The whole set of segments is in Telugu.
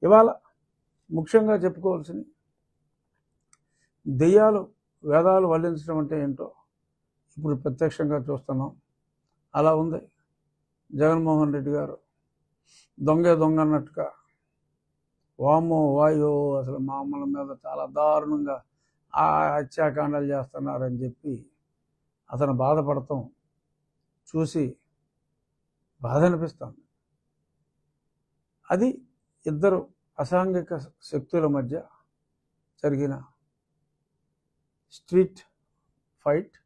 ఇవాళ ముఖ్యంగా చెప్పుకోవాల్సింది దెయ్యాలు వేదాలు వల్లించడం అంటే ఏంటో ఇప్పుడు ప్రత్యక్షంగా చూస్తున్నాం. అలా ఉంది జగన్మోహన్ రెడ్డి గారు దొంగ అన్నట్టుగా వామో వాయో అసలు మామూలు మీద చాలా దారుణంగా ఆ హత్యాకాండాలు చేస్తున్నారని చెప్పి అతను బాధపడతాం చూసి బాధ అనిపిస్తుంది. అది ఇద్దరు అసాంఘిక శక్తుల మధ్య జరిగిన స్ట్రీట్ ఫైట్.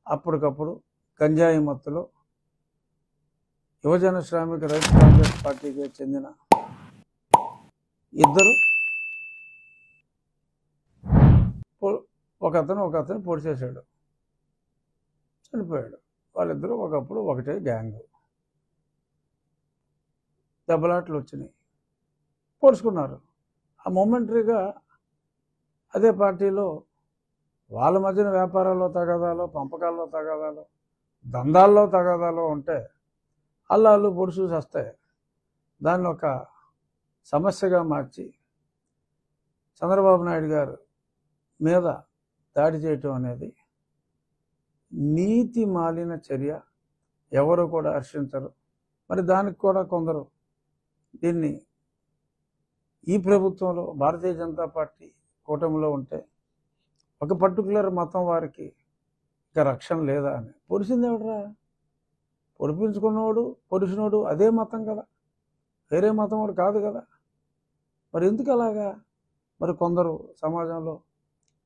అప్పటికప్పుడు గంజాయి మత్తులో యువజన శ్రామిక రైతు కాంగ్రెస్ పార్టీకి చెందిన ఇద్దరు ఒక అతను పొడి చేశాడు, చనిపోయాడు. వాళ్ళిద్దరూ ఒకప్పుడు ఒకటే గ్యాంగ్. దెబ్బలాట్లు వచ్చినాయి, పొడుచుకున్నారు. ఆ మొమెంటరీగా అదే పార్టీలో వాళ్ళ మధ్యన వ్యాపారాల్లో తగాదాలు, పంపకాల్లో తగాదాలు, దందాల్లో తగాదాలు ఉంటే అల్లాళ్ళు పొడుచు వస్తాయి. దాన్ని ఒక సమస్యగా మార్చి చంద్రబాబు నాయుడు గారు మీద దాడి చేయటం అనేది నీతి మాలిన చర్య. ఎవరు కూడా హర్షించరు. మరి దానికి కూడా కొందరు దీన్ని ఈ ప్రభుత్వంలో భారతీయ జనతా పార్టీ కూటమిలో ఉంటే ఒక పర్టికులర్ మతం వారికి ఇక రక్షణ లేదా అని. పొడిచింది ఎవడరా? పొడిపించుకున్నవాడు పొడిచినోడు అదే మతం కదా, వేరే మతం వాడు కాదు కదా. మరి ఎందుకు అలాగా? మరి కొందరు సమాజంలో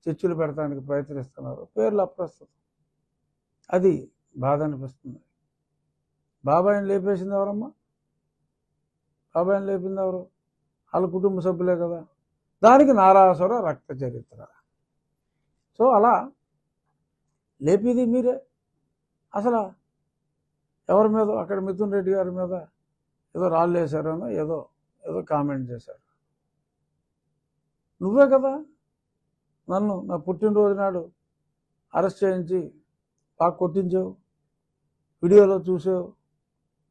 చిచ్చులు పెడతానికి ప్రయత్నిస్తున్నారు, పేర్లు అప్రస్తుతం. అది బాధ అనిపిస్తుంది. బాబాయిని లేపేసింది ఎవరమ్మా? బాబాయిని లేపింది ఎవరు? వాళ్ళ కుటుంబ సభ్యులే కదా. దానికి నారాసుర రక్త చరిత్ర. సో అలా లేపిది మీరే. అసలు ఎవరి మీద అక్కడ మిథున్ రెడ్డి గారి మీద ఏదో రాళ్ళు వేశారనో ఏదో కామెంట్ చేశారు. నువ్వే కదా నన్ను నా పుట్టినరోజు నాడు అరెస్ట్ చేయించి బాగా కొట్టించావు, వీడియోలో చూసావు.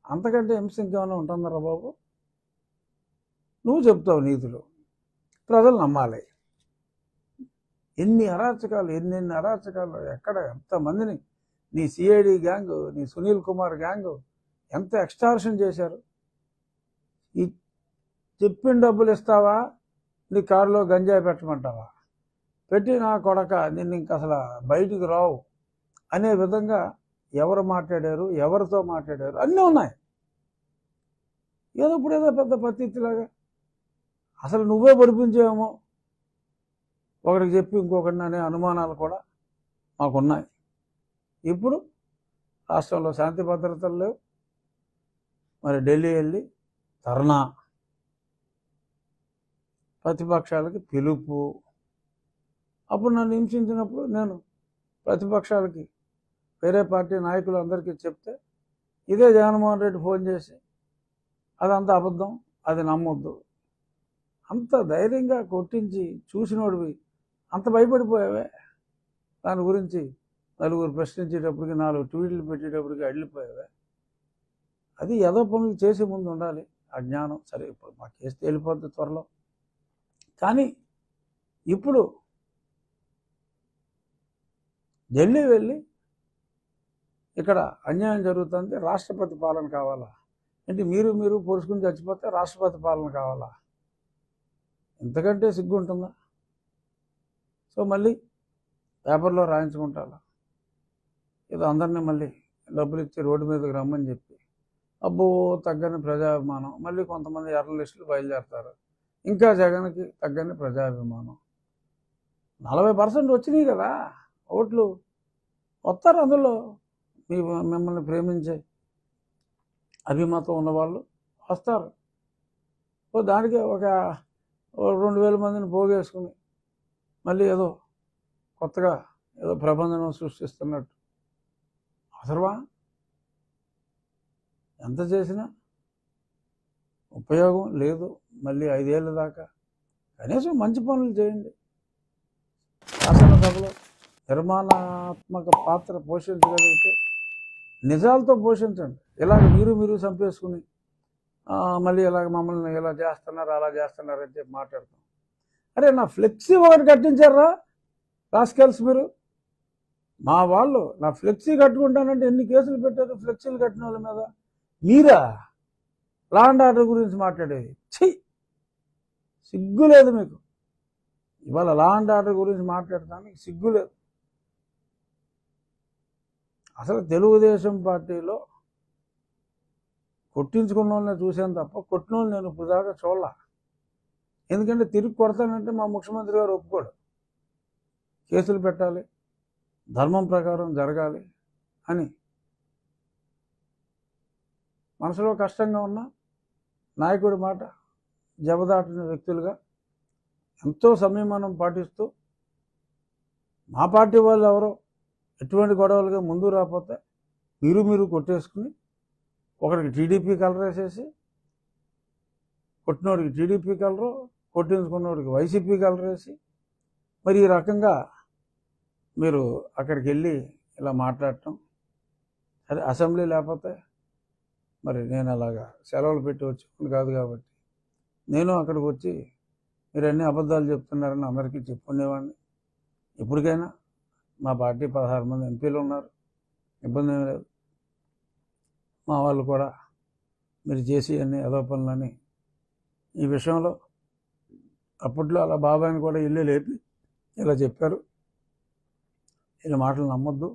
అంతకంటే హింస ఇంకేమైనా ఉంటుందరా బాబు? నువ్వు చెప్తావు నీతులు, ప్రజలు నమ్మాలి. ఎన్ని అరాచకాలు, ఎన్నెన్ని అరాచకాలు, ఎక్కడ ఎంతమందిని నీ సిఐడి గ్యాంగ్, నీ సునీల్ కుమార్ గ్యాంగ్ ఎంత ఎక్స్టార్షన్ చేశారు. ఈ చెప్పిన డబ్బులు ఇస్తావా, నీ కారులో గంజాయి పెట్టమంటావా, పెట్టి నా కొడక నిన్ను ఇంక అసలు బయటికి రావు అనే విధంగా ఎవరు మాట్లాడారు, ఎవరితో మాట్లాడారు అన్నీ ఉన్నాయి. ఏదో ఇప్పుడు ఏదో పెద్ద పత్తిలాగా అసలు నువ్వే పొడిపించేమో ఒకరికి చెప్పి ఇంకొకరిని అనే అనుమానాలు కూడా మాకున్నాయి. ఇప్పుడు రాష్ట్రంలో శాంతి భద్రతలు లేవు. మరి ఢిల్లీ వెళ్ళి ధర్నా, ప్రతిపక్షాలకి పిలుపు. అప్పుడు నన్ను హింసించినప్పుడు నేను ప్రతిపక్షాలకి వేరే పార్టీ నాయకులు అందరికీ చెప్తే ఇదే జగన్మోహన్ రెడ్డి ఫోన్ చేసి అదంతా అబద్ధం, అది నమ్మొద్దు, అంత ధైర్యంగా కొట్టించి చూసినోడివి అంత భయపడిపోయావే. దాని గురించి నలుగురు ప్రశ్నించేటప్పటికి 4 ట్వీట్లు పెట్టేటప్పటికి అడిలిపోయావే. అది ఏదో పనులు చేసే ముందు ఉండాలి ఆ జ్ఞానం. సరే ఇప్పుడు మా కేసు తేలిపోద్ది త్వరలో. కానీ ఇప్పుడు ఢిల్లీ వెళ్ళి ఇక్కడ అన్యాయం జరుగుతుంది, రాష్ట్రపతి పాలన కావాలా అంటే మీరు పొడుచుకుని చచ్చిపోతే రాష్ట్రపతి పాలన కావాలా? ఇంతకంటే సిగ్గు ఉంటుందా? సో మళ్ళీ పేపర్లో రాయించుకుంటారా ఏదో అందరినీ మళ్ళీ డబ్బులు ఇచ్చి రోడ్డు మీదకి రమ్మని చెప్పి అబ్బో తగ్గని ప్రజాభిమానం. మళ్ళీ కొంతమంది ఎర్ర లిస్టులు బయలుదేరుతారు. ఇంకా జగన్కి తగ్గని ప్రజాభిమానం. 40% వచ్చినాయి కదా ఓట్లు. వస్తారు అందులో మిమ్మల్ని ప్రేమించే అభిమతం ఉన్నవాళ్ళు వస్తారు. దానికి ఒక 2000 మందిని పోగేసుకుని మళ్ళీ ఏదో కొత్తగా ఏదో ప్రబంధనం సృష్టిస్తున్నట్టు అవసరమా? ఎంత చేసినా ఉపయోగం లేదు. మళ్ళీ 5 ఏళ్ళ దాకా కనీసం మంచి పనులు చేయండి. శాసనసభలో నిర్మాణాత్మక పాత్ర పోషించగలిగితే నిజాలతో పోషించండి. ఇలాగ మీరు చంపేసుకుని మళ్ళీ ఇలాగ మమ్మల్ని ఇలా చేస్తున్నారు అలా చేస్తున్నారు అని చెప్పి మాట్లాడతాం. అరే నా ఫ్లెక్సీ ఒకటి కట్టించారా రాస్కెల్స్ మీరు? మా వాళ్ళు నా ఫ్లెక్సీ కట్టుకుంటానంటే ఎన్ని కేసులు పెట్టారు ఫ్లెక్సీలు కట్టిన వాళ్ళ మీద? మీరా లా అండ్ ఆర్డర్ గురించి మాట్లాడేది? సిగ్గు లేదు మీకు? ఇవాళ లా అండ్ ఆర్డర్ గురించి మాట్లాడటానికి సిగ్గు లేదు. అసలు తెలుగుదేశం పార్టీలో కొట్టించుకున్న వాళ్ళని చూశాను తప్ప కొట్టిన వాళ్ళు నేను ఇప్పుడు దాకా చూడలా. ఎందుకంటే తిరిగి కొడతానంటే మా ముఖ్యమంత్రి గారు ఒప్పుకోడు. కేసులు పెట్టాలి, ధర్మం ప్రకారం జరగాలి అని మనసులో కష్టంగా ఉన్న నాయకుడి మాట జబదాటిన వ్యక్తులుగా ఎంతో సంయమనం పాటిస్తూ మా పార్టీ వాళ్ళు ఎవరో ఎటువంటి గొడవలుగా ముందు రాకపోతే మీరు కొట్టేసుకుని ఒకరికి టీడీపీ కలర్ వేసేసి కొట్టినోడికి టీడీపీ కలరు, కొట్టించుకున్నోడికి వైసీపీ కలర్ వేసి మరి ఈ రకంగా మీరు అక్కడికి వెళ్ళి ఇలా మాట్లాడటం. అదే అసెంబ్లీ లేకపోతే మరి నేను అలాగా సెలవులు పెట్టి వచ్చి కాదు కాబట్టి నేను అక్కడికి వచ్చి మీరు అన్ని అబద్ధాలు చెప్తున్నారని అందరికీ చెప్పుకునేవాడిని. ఇప్పటికైనా మా పార్టీ 16 మంది ఎంపీలు ఉన్నారు, ఇబ్బంది ఏమీ లేదు. మా వాళ్ళు కూడా మీరు చేసి అన్ని అదో పనులని ఈ విషయంలో అప్పట్లో అలా బాబాయిని కూడా ఇల్లు లేపి ఇలా చెప్పారు, ఇలా మాటలు నమ్మొద్దు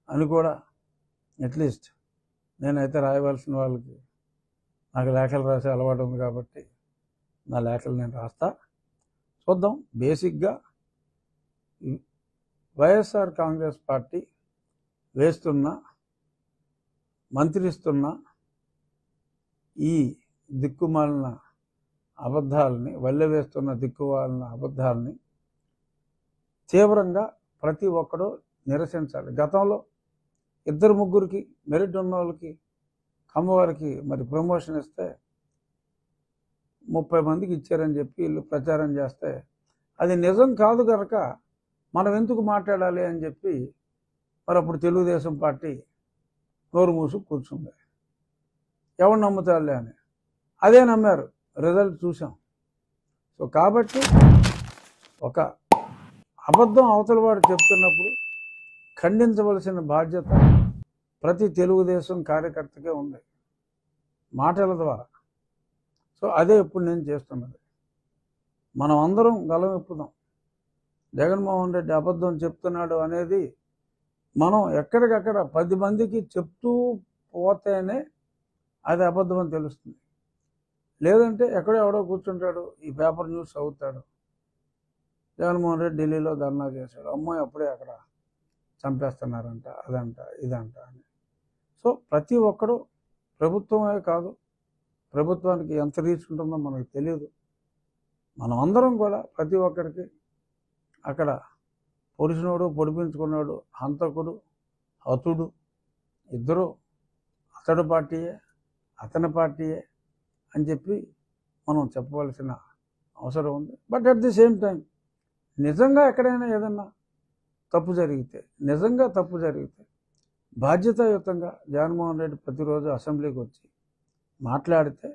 అని కూడా అట్లీస్ట్ నేనైతే రాయవలసిన వాళ్ళకి నాకు లేఖలు రాసే అలవాటు ఉంది కాబట్టి నా లేఖలు నేను రాస్తా. చూద్దాం. బేసిక్గా వైఎస్ఆర్ కాంగ్రెస్ పార్టీ వేస్తున్న మంత్రిస్తున్న ఈ దిక్కుమాలిన అబద్ధాలని, వల్లెవేస్తున్న దిక్కుమాలిన అబద్ధాలని తీవ్రంగా ప్రతి ఒక్కరూ నిరసించాలి. గతంలో 2-3 మెరిట్ ఉన్న వాళ్ళకి కమ్మవారికి మరి ప్రమోషన్ ఇస్తే 30 మందికి ఇచ్చారని చెప్పి వీళ్ళు ప్రచారం చేస్తే అది నిజం కాదు కనుక మనం ఎందుకు మాట్లాడాలి అని చెప్పి మరి అప్పుడు తెలుగుదేశం పార్టీ నోరు మూసు కూర్చుంది. ఎవరు నమ్ముతారులే అని అదే నమ్మారు. రిజల్ట్ చూసాం. సో కాబట్టి ఒక అబద్ధం అవతల వాడు చెప్తున్నప్పుడు ఖండించవలసిన బాధ్యత ప్రతి తెలుగుదేశం కార్యకర్తకే ఉంది మాటల ద్వారా. సో అదే ఇప్పుడు నేను చేస్తున్నది. మనం అందరం గలం ఎప్పుదాం. జగన్మోహన్ రెడ్డి అబద్ధం చెప్తున్నాడు అనేది మనం ఎక్కడికక్కడ 10 మందికి చెప్తూ పోతేనే అది అబద్ధం అని తెలుస్తుంది. లేదంటే ఎక్కడో ఎవడో కూర్చుంటాడు, ఈ పేపర్ న్యూస్ అవుతాడు, జగన్మోహన్ రెడ్డి ఢిల్లీలో ధర్నా చేశాడు, అమ్మాయి అప్పుడే అక్కడ చంపేస్తున్నారంట, అదంట ఇదంట అని. సో ప్రతి ఒక్కడు, ప్రభుత్వమే కాదు, ప్రభుత్వానికి ఎంత రీచ్ ఉంటుందో మనకు తెలియదు. మనం అందరం కూడా ప్రతి ఒక్కరికి అక్కడ పొడిచినోడు, పొడిపించుకున్నాడు, హంతకుడు, హతుడు ఇద్దరు అతడు పార్టీయే అతని పార్టీయే అని చెప్పి మనం చెప్పవలసిన అవసరం ఉంది. But at the same time నిజంగా ఎక్కడైనా ఏదన్నా తప్పు జరిగితే బాధ్యతాయుతంగా జగన్మోహన్ రెడ్డి ప్రతిరోజు అసెంబ్లీకి వచ్చి మాట్లాడితే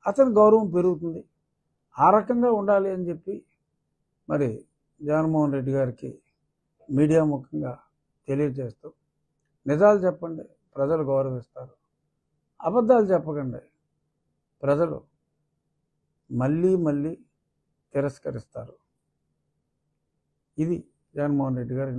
అతని గౌరవం పెరుగుతుంది. ఆ రకంగా ఉండాలి అని చెప్పి మరి జగన్మోహన్ రెడ్డి గారికి మీడియా ముఖంగా తెలియజేస్తూ, నిజాలు చెప్పండి, ప్రజలు గౌరవిస్తారు. అబద్ధాలు చెప్పకండి, ప్రజలు మళ్ళీ తిరస్కరిస్తారు. ఇది జగన్మోహన్ రెడ్డి గారి